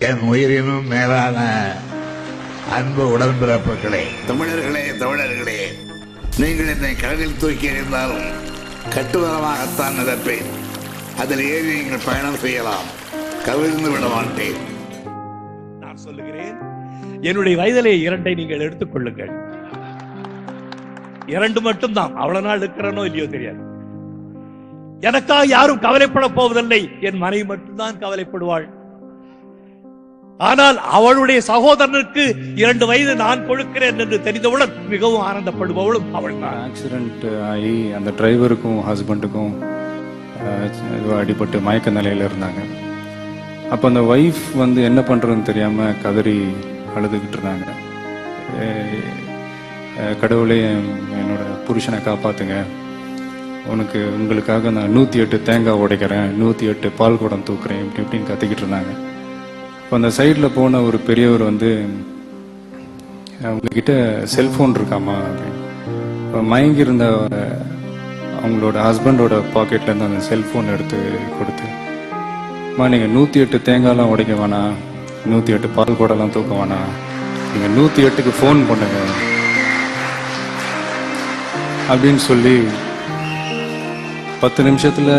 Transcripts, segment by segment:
என் உயிரினும் மேலான அன்பு உடன்பிறப்புகளே, தமிழர்களே, நீங்கள் என்னை கடலில் தூக்கி எறிந்தாலும் கட்டுமரமாகத்தான் நடப்பேன். அதில் ஏறி நீங்கள் பயணம் செய்யலாம், கவிழ்ந்து விட மாட்டேன். நான் சொல்லுகிறேன், என்னுடைய வயதிலே 2 நீங்கள் எடுத்துக் கொள்ளுங்கள். 2 மட்டும்தான். அவ்வளவு நாள் இருக்கிறனோ இல்லையோ தெரியாது. எனக்காக யாரும் கவலைப்பட போவதில்லை. என் மனைவி மட்டும்தான் கவலைப்படுவாள். ஆனால் அவளுடைய சகோதரனுக்கு 2 வயது நான் கொடுக்கிறேன் என்று தெரிந்தவுடன் மிகவும் ஆனந்தப்படுபவளும் அவள் தான். ஆக்சிடென்ட் ஆகி அந்த டிரைவருக்கும் ஹஸ்பண்டுக்கும் அடிபட்டு மயக்க நிலையில் இருந்தாங்க. அப்போ அந்த ஒய்ஃப் என்ன பண்ணுறதுன்னு தெரியாமல் கதறி அழுதுகிட்டு இருந்தாங்க. கடவுளே, என்னோட புருஷனை காப்பாற்றுங்க, உங்களுக்காக நான் 108 தேங்காய் உடைக்கிறேன், 108 பால் குடம் தூக்குறேன், இப்படின்னு கத்திக்கிட்டு இருந்தாங்க. இப்போ அந்த சைடில் போன ஒரு பெரியவர் அவங்கக்கிட்ட செல்ஃபோன் இருக்காமா அப்படின்னு. இப்போ மயங்கியிருந்த அவங்களோட ஹஸ்பண்டோட பாக்கெட்லேருந்து அந்த செல்ஃபோன் எடுத்து கொடுத்து, நீங்கள் 108 தேங்காய்லாம் உடைக்க வேணாம், 108 பால் குடம்லாம் தூக்க வேணாம், நீங்கள் 108க்கு ஃபோன் பண்ணுங்க அப்படின்னு சொல்லி 10 நிமிஷத்தில்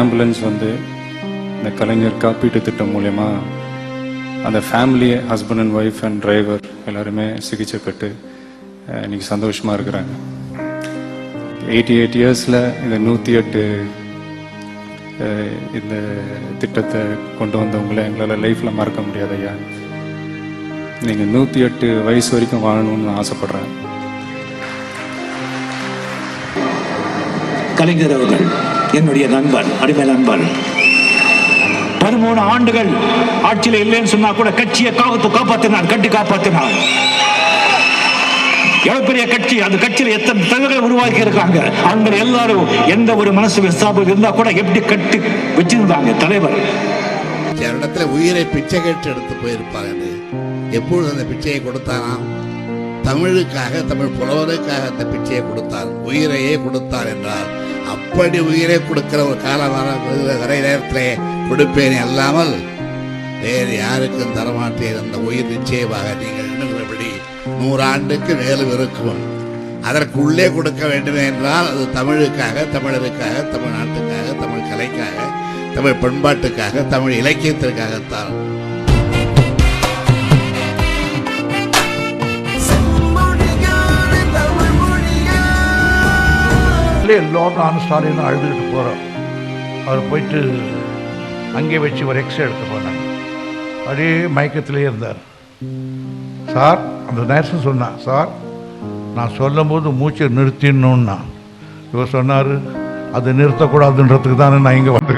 ஆம்புலன்ஸ் இந்த கலைஞர் காப்பீட்டு திட்டம் மூலயமா அந்த family, husband and wife and driver எல்லாருமே சிகிச்சை பெற்று இன்னைக்கு சந்தோஷமாக இருக்கிறாங்க. 88 இயர்ஸில் இந்த 108 இந்த திட்டத்தை கொண்டு வந்தவங்களை எங்களால் லைஃப்பில் மறக்க முடியாது ஐயா. நீங்கள் 108 வயசு வரைக்கும் வாழணும்னு நான் ஆசைப்படுறேன். கலைஞர் அவர்கள் என்னுடைய நண்பன், அடிமை நண்பன். 13 ஆண்டுகள் ஆட்சியில் இல்லைன்னு சொன்னா கூட கட்சியை காப்பாற்றினார், கட்டி காப்பாற்றினார். எவ்வளவு பெரிய கட்சி, அந்த கட்சியில் எத்தனை தலைவர்கள் உருவாக்கி இருக்காங்க. அவங்க எல்லாரும் எந்த ஒரு மனசு விசாபம் இருந்தா கூட எப்படி கட்டி வச்சிருந்தாங்க தலைவர். இடத்துல உயிரை பிச்சை கேட்டு எடுத்து போயிருப்பாங்க. எப்பொழுது அந்த பிச்சையை கொடுத்தாராம்? தமிழுக்காக, தமிழ் புலவருக்காக அந்த பிச்சையை கொடுத்தார், உயிரையே கொடுத்தார் என்றால், அப்படி உயிரை கொடுக்கிற ஒரு காலம் வரை நேரத்திலே கொடுப்பேனே அல்லாமல் வேறு யாருக்கும் தரமாட்டேன். அந்த உயிர் நிச்சயமாக நீங்கள் எண்ணுகிறபடி 100 ஆண்டுக்கு மேலும் இருக்கும். அதற்குள்ளே கொடுக்க வேண்டும் என்றால் அது தமிழுக்காக, தமிழருக்காக, தமிழ்நாட்டுக்காக, தமிழ் கலைக்காக, தமிழ் பண்பாட்டுக்காக, தமிழ் இலக்கியத்திற்காகத்தான். எல்லோரும் ஸ்டாலின் அழுதுகிட்டு போகிறோம். அவர் போயிட்டு அங்கே வச்சு ஒரு எக்ஸ்ரே எடுத்து போனாங்க. அப்படியே மயக்கத்திலே இருந்தார். சார், அந்த நர்ஸு சொன்னான், சார் நான் சொல்லும் போது மூச்சை நிறுத்திடணுன்னா. இவர் சொன்னார், அது நிறுத்தக்கூடாதுன்றதுக்கு தானே நான் இங்கே வந்து